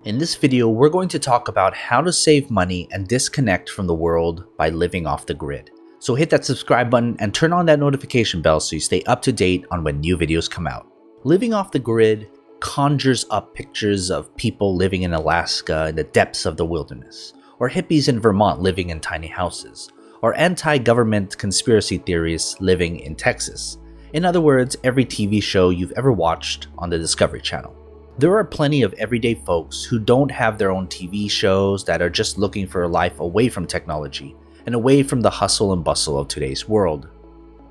In this video, we're going to talk about how to save money and disconnect from the world by living off the grid. So hit that subscribe button and turn on that notification bell so you stay up to date on when new videos come out. Living off the grid conjures up pictures of people living in Alaska in the depths of the wilderness, or hippies in Vermont living in tiny houses, or anti-government conspiracy theorists living in Texas. In other words, every TV show you've ever watched on the Discovery Channel. There are plenty of everyday folks who don't have their own TV shows that are just looking for a life away from technology and away from the hustle and bustle of today's world.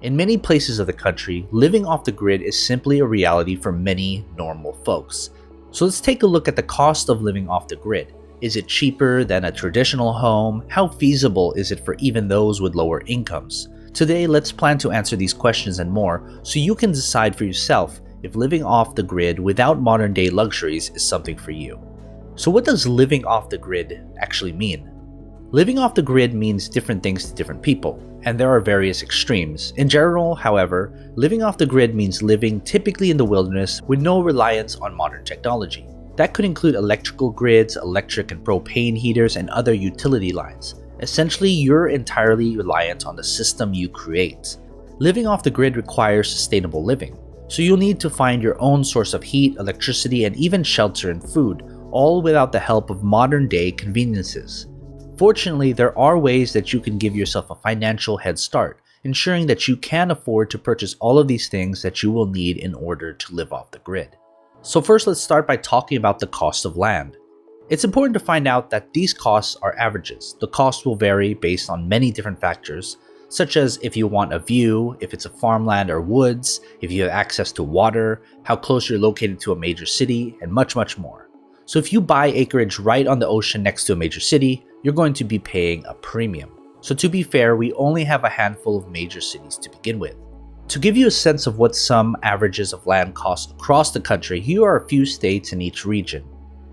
In many places of the country, living off the grid is simply a reality for many normal folks. So let's take a look at the cost of living off the grid. Is it cheaper than a traditional home? How feasible is it for even those with lower incomes? Today, let's plan to answer these questions and more so you can decide for yourself if living off the grid without modern day luxuries is something for you. So what does living off the grid actually mean? Living off the grid means different things to different people, and there are various extremes. In general, however, living off the grid means living typically in the wilderness with no reliance on modern technology. That could include electrical grids, electric and propane heaters, and other utility lines. Essentially, you're entirely reliant on the system you create. Living off the grid requires sustainable living. So you'll need to find your own source of heat, electricity, and even shelter and food, all without the help of modern-day conveniences. Fortunately, there are ways that you can give yourself a financial head start, ensuring that you can afford to purchase all of these things that you will need in order to live off the grid. So first, let's start by talking about the cost of land. It's important to find out that these costs are averages. The cost will vary based on many different factors, such as if you want a view, if it's a farmland or woods, if you have access to water, how close you're located to a major city, and much, much more. So if you buy acreage right on the ocean next to a major city, you're going to be paying a premium. So to be fair, we only have a handful of major cities to begin with. To give you a sense of what some averages of land cost across the country, here are a few states in each region.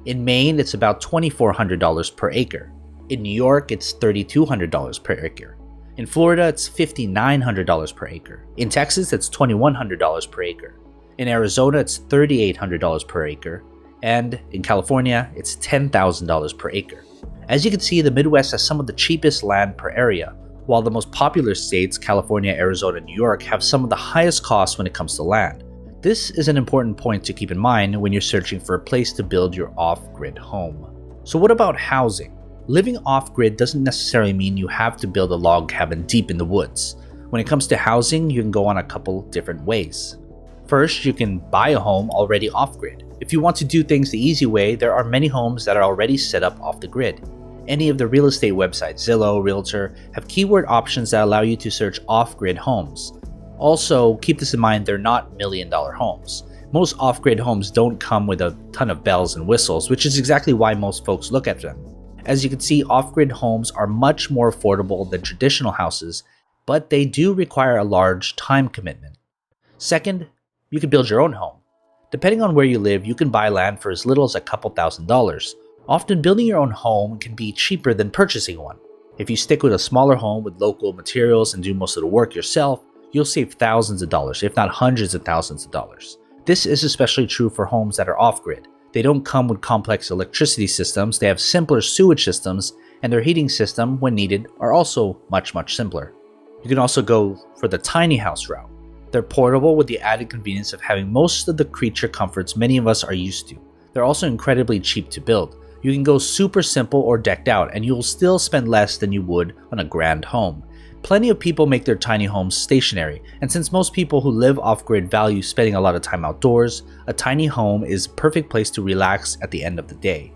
In Maine, it's about $2,400 per acre. In New York, it's $3,200 per acre. In Florida, it's $5,900 per acre. In Texas, it's $2,100 per acre. In Arizona, it's $3,800 per acre. And in California, it's $10,000 per acre. As you can see, the Midwest has some of the cheapest land per area, while the most popular states, California, Arizona, and New York, have some of the highest costs when it comes to land. This is an important point to keep in mind when you're searching for a place to build your off-grid home. So what about housing? Living off-grid doesn't necessarily mean you have to build a log cabin deep in the woods. When it comes to housing, you can go on a couple different ways. First, you can buy a home already off-grid. If you want to do things the easy way, there are many homes that are already set up off the grid. Any of the real estate websites, Zillow, Realtor, have keyword options that allow you to search off-grid homes. Also, keep this in mind, they're not million-dollar homes. Most off-grid homes don't come with a ton of bells and whistles, which is exactly why most folks look at them. As you can see, off-grid homes are much more affordable than traditional houses, but they do require a large time commitment. Second, you can build your own home. Depending on where you live, you can buy land for as little as a couple $1,000s. Often, building your own home can be cheaper than purchasing one. If you stick with a smaller home with local materials and do most of the work yourself, you'll save thousands of dollars, if not hundreds of thousands of dollars. This is especially true for homes that are off-grid. They don't come with complex electricity systems, they have simpler sewage systems, and their heating system, when needed, are also much, much simpler. You can also go for the tiny house route. They're portable with the added convenience of having most of the creature comforts many of us are used to. They're also incredibly cheap to build. You can go super simple or decked out, and you'll still spend less than you would on a grand home. Plenty of people make their tiny homes stationary, and since most people who live off-grid value spending a lot of time outdoors, a tiny home is a perfect place to relax at the end of the day.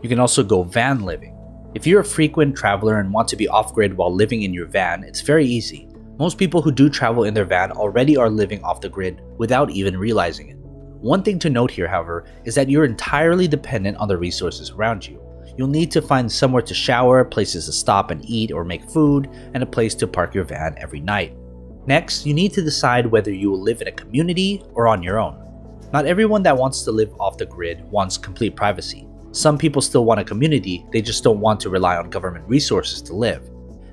You can also go van living. If you're a frequent traveler and want to be off-grid while living in your van, it's very easy. Most people who do travel in their van already are living off the grid without even realizing it. One thing to note here, however, is that you're entirely dependent on the resources around you. You'll need to find somewhere to shower, places to stop and eat or make food, and a place to park your van every night. Next, you need to decide whether you will live in a community or on your own. Not everyone that wants to live off the grid wants complete privacy. Some people still want a community, they just don't want to rely on government resources to live.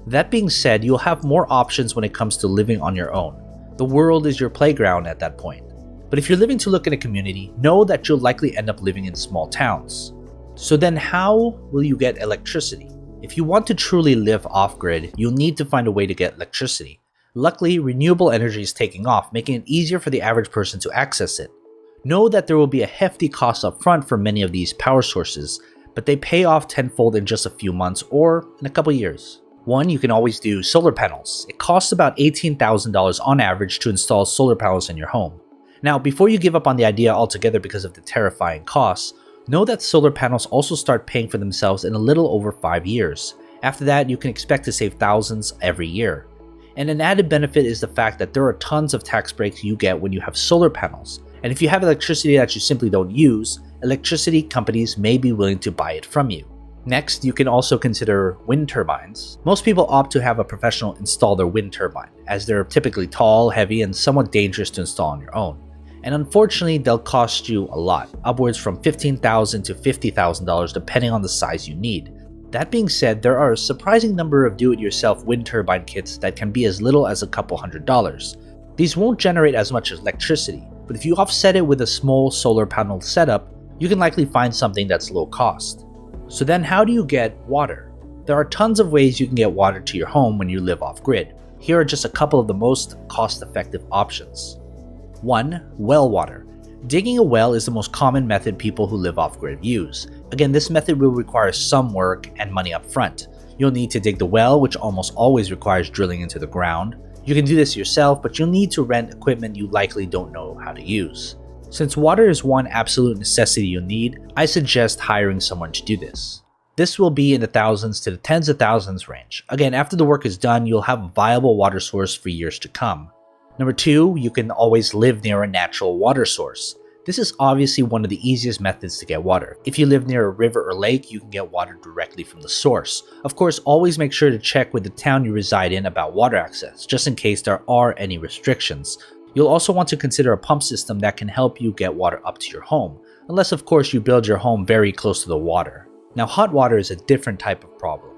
That being said, you'll have more options when it comes to living on your own. The world is your playground at that point. But if you're living to look in a community, know that you'll likely end up living in small towns. So then how will you get electricity? If you want to truly live off-grid, you'll need to find a way to get electricity. Luckily, renewable energy is taking off, making it easier for the average person to access it. Know that there will be a hefty cost up front for many of these power sources, but they pay off tenfold in just a few months or in a couple years. One, you can always do solar panels. It costs about $18,000 on average to install solar panels in your home. Now, before you give up on the idea altogether because of the terrifying costs, know that solar panels also start paying for themselves in a little over 5 years. After that, you can expect to save thousands every year. And an added benefit is the fact that there are tons of tax breaks you get when you have solar panels. And if you have electricity that you simply don't use, electricity companies may be willing to buy it from you. Next, you can also consider wind turbines. Most people opt to have a professional install their wind turbine, as they're typically tall, heavy, and somewhat dangerous to install on your own. And unfortunately, they'll cost you a lot, upwards from $15,000 to $50,000 depending on the size you need. That being said, there are a surprising number of do-it-yourself wind turbine kits that can be as little as a couple $100s. These won't generate as much electricity, but if you offset it with a small solar panel setup, you can likely find something that's low cost. So then how do you get water? There are tons of ways you can get water to your home when you live off-grid. Here are just a couple of the most cost-effective options. 1. Well water. Digging a well is the most common method people who live off-grid use. Again, this method will require some work and money up front. You'll need to dig the well, which almost always requires drilling into the ground. You can do this yourself, but you'll need to rent equipment you likely don't know how to use. Since water is one absolute necessity you'll need, I suggest hiring someone to do this. This will be in the thousands to the tens of thousands range. Again, after the work is done, you'll have a viable water source for years to come. Number 2, you can always live near a natural water source. This is obviously one of the easiest methods to get water. If you live near a river or lake, you can get water directly from the source. Of course, always make sure to check with the town you reside in about water access, just in case there are any restrictions. You'll also want to consider a pump system that can help you get water up to your home, unless of course you build your home very close to the water. Now, hot water is a different type of problem.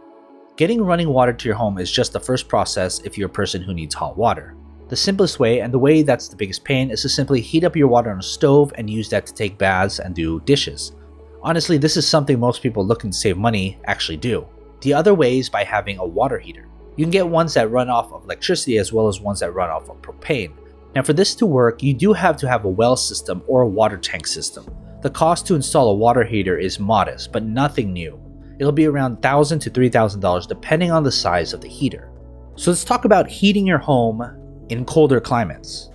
Getting running water to your home is just the first process if you're a person who needs hot water. The simplest way, and the way that's the biggest pain, is to simply heat up your water on a stove and use that to take baths and do dishes. Honestly, this is something most people looking to save money actually do. The other way is by having a water heater. You can get ones that run off of electricity as well as ones that run off of propane. Now, for this to work, you do have to have a well system or a water tank system. The cost to install a water heater is modest, but nothing new. It'll be around $1,000 to $3,000 depending on the size of the heater. So let's talk about heating your home in colder climates.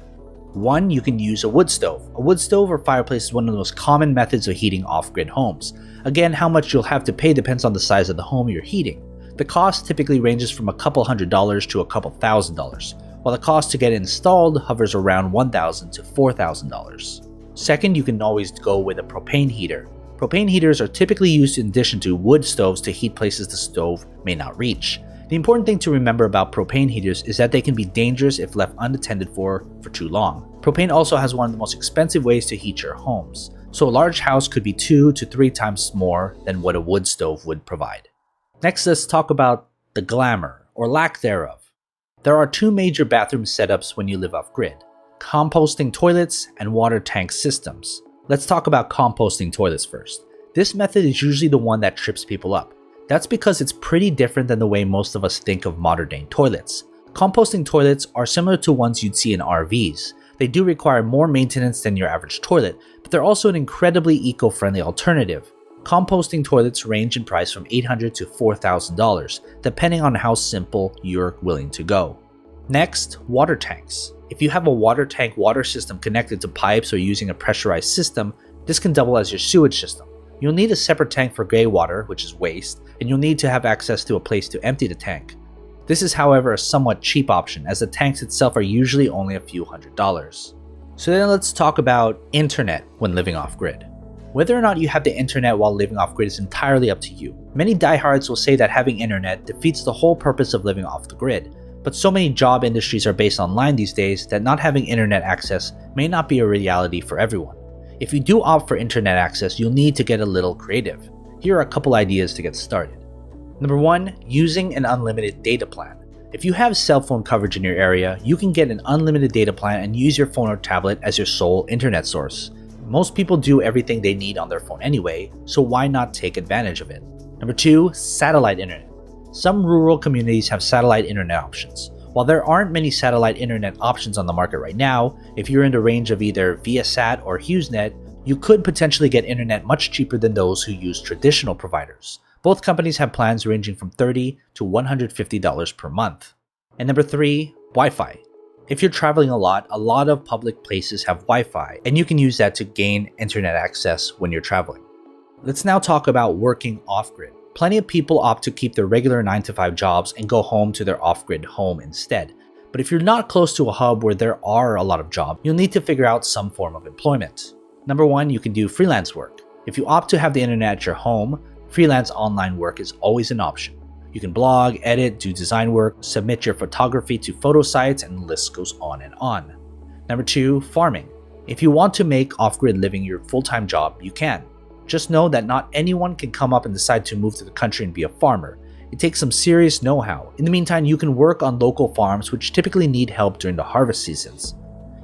1. You can use a wood stove. A wood stove or fireplace is one of the most common methods of heating off-grid homes. Again, how much you'll have to pay depends on the size of the home you're heating. The cost typically ranges from a couple $100s to a couple $1,000, while the cost to get it installed hovers around $1,000 to $4,000. Second, you can always go with a propane heater. Propane heaters are typically used in addition to wood stoves to heat places the stove may not reach. The important thing to remember about propane heaters is that they can be dangerous if left unattended for too long. Propane also has one of the most expensive ways to heat your homes, so a large house could be 2 to 3 times more than what a wood stove would provide. Next, let's talk about the glamour, or lack thereof. There are 2 major bathroom setups when you live off-grid: composting toilets and water tank systems. Let's talk about composting toilets first. This method is usually the one that trips people up. That's because it's pretty different than the way most of us think of modern-day toilets. Composting toilets are similar to ones you'd see in RVs. They do require more maintenance than your average toilet, but they're also an incredibly eco-friendly alternative. Composting toilets range in price from $800 to $4,000, depending on how simple you're willing to go. Next, water tanks. If you have a water tank water system connected to pipes or using a pressurized system, this can double as your sewage system. You'll need a separate tank for gray water, which is waste, and you'll need to have access to a place to empty the tank. This is, however, a somewhat cheap option, as the tanks itself are usually only a few $100s. So then let's talk about internet when living off-grid. Whether or not you have the internet while living off-grid is entirely up to you. Many diehards will say that having internet defeats the whole purpose of living off the grid, but so many job industries are based online these days that not having internet access may not be a reality for everyone. If you do opt for internet access, you'll need to get a little creative. Here are a couple ideas to get started. Number 1, using an unlimited data plan. If you have cell phone coverage in your area, you can get an unlimited data plan and use your phone or tablet as your sole internet source. Most people do everything they need on their phone anyway, so why not take advantage of it? Number 2, satellite internet. Some rural communities have satellite internet options. While there aren't many satellite internet options on the market right now, if you're in the range of either Viasat or HughesNet, you could potentially get internet much cheaper than those who use traditional providers. Both companies have plans ranging from $30 to $150 per month. And number 3, Wi-Fi. If you're traveling a lot of public places have Wi-Fi, and you can use that to gain internet access when you're traveling. Let's now talk about working off-grid. Plenty of people opt to keep their regular 9-to-5 jobs and go home to their off-grid home instead. But if you're not close to a hub where there are a lot of jobs, you'll need to figure out some form of employment. Number 1, you can do freelance work. If you opt to have the internet at your home, freelance online work is always an option. You can blog, edit, do design work, submit your photography to photo sites, and the list goes on and on. Number 2, farming. If you want to make off-grid living your full-time job, you can. Just know that not anyone can come up and decide to move to the country and be a farmer. It takes some serious know-how. In the meantime, you can work on local farms which typically need help during the harvest seasons.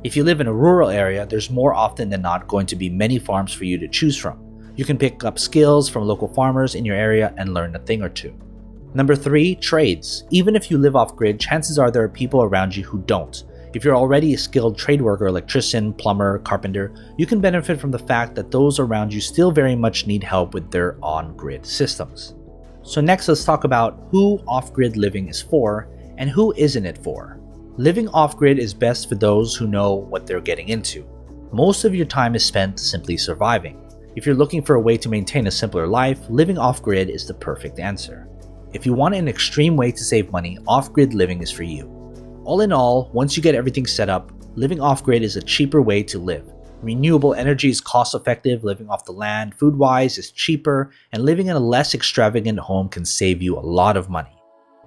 If you live in a rural area, there's more often than not going to be many farms for you to choose from. You can pick up skills from local farmers in your area and learn a thing or two. Number 3, trades. Even if you live off-grid, chances are there are people around you who don't. If you're already a skilled trade worker, electrician, plumber, carpenter, you can benefit from the fact that those around you still very much need help with their on-grid systems. So next, let's talk about who off-grid living is for and who isn't it for. Living off-grid is best for those who know what they're getting into. Most of your time is spent simply surviving. If you're looking for a way to maintain a simpler life, living off-grid is the perfect answer. If you want an extreme way to save money, off-grid living is for you. All in all, once you get everything set up, living off-grid is a cheaper way to live. Renewable energy is cost-effective, living off the land, food-wise is cheaper, and living in a less extravagant home can save you a lot of money.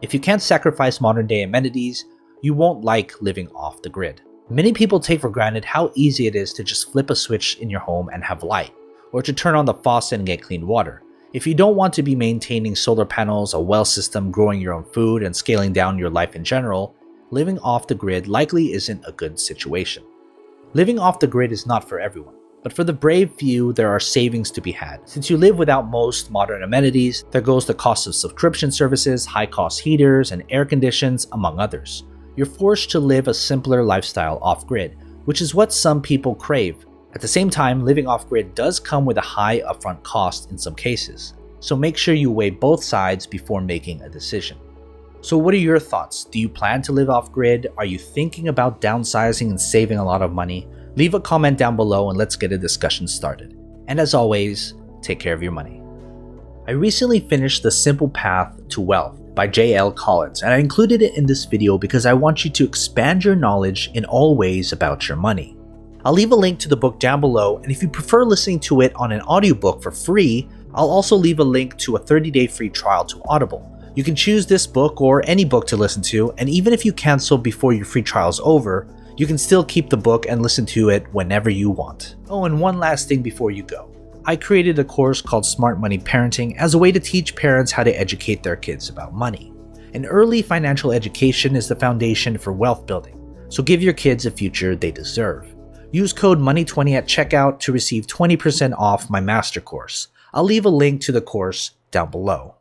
If you can't sacrifice modern-day amenities, you won't like living off the grid. Many people take for granted how easy it is to just flip a switch in your home and have light, or to turn on the faucet and get clean water. If you don't want to be maintaining solar panels, a well system, growing your own food, and scaling down your life in general, living off the grid likely isn't a good situation. Living off the grid is not for everyone, but for the brave few, there are savings to be had. Since you live without most modern amenities, there goes the cost of subscription services, high-cost heaters, and air conditions, among others. You're forced to live a simpler lifestyle off-grid, which is what some people crave. At the same time, living off-grid does come with a high upfront cost in some cases, so make sure you weigh both sides before making a decision. So what are your thoughts? Do you plan to live off-grid? Are you thinking about downsizing and saving a lot of money? Leave a comment down below and let's get a discussion started. And as always, take care of your money. I recently finished The Simple Path to Wealth by J.L. Collins, and I included it in this video because I want you to expand your knowledge in all ways about your money. I'll leave a link to the book down below, and if you prefer listening to it on an audiobook for free, I'll also leave a link to a 30-day free trial to Audible. You can choose this book or any book to listen to, and even if you cancel before your free trial is over, you can still keep the book and listen to it whenever you want. Oh, and one last thing before you go. I created a course called Smart Money Parenting as a way to teach parents how to educate their kids about money. An early financial education is the foundation for wealth building, so give your kids a future they deserve. Use code MONEY20 at checkout to receive 20% off my master course. I'll leave a link to the course down below.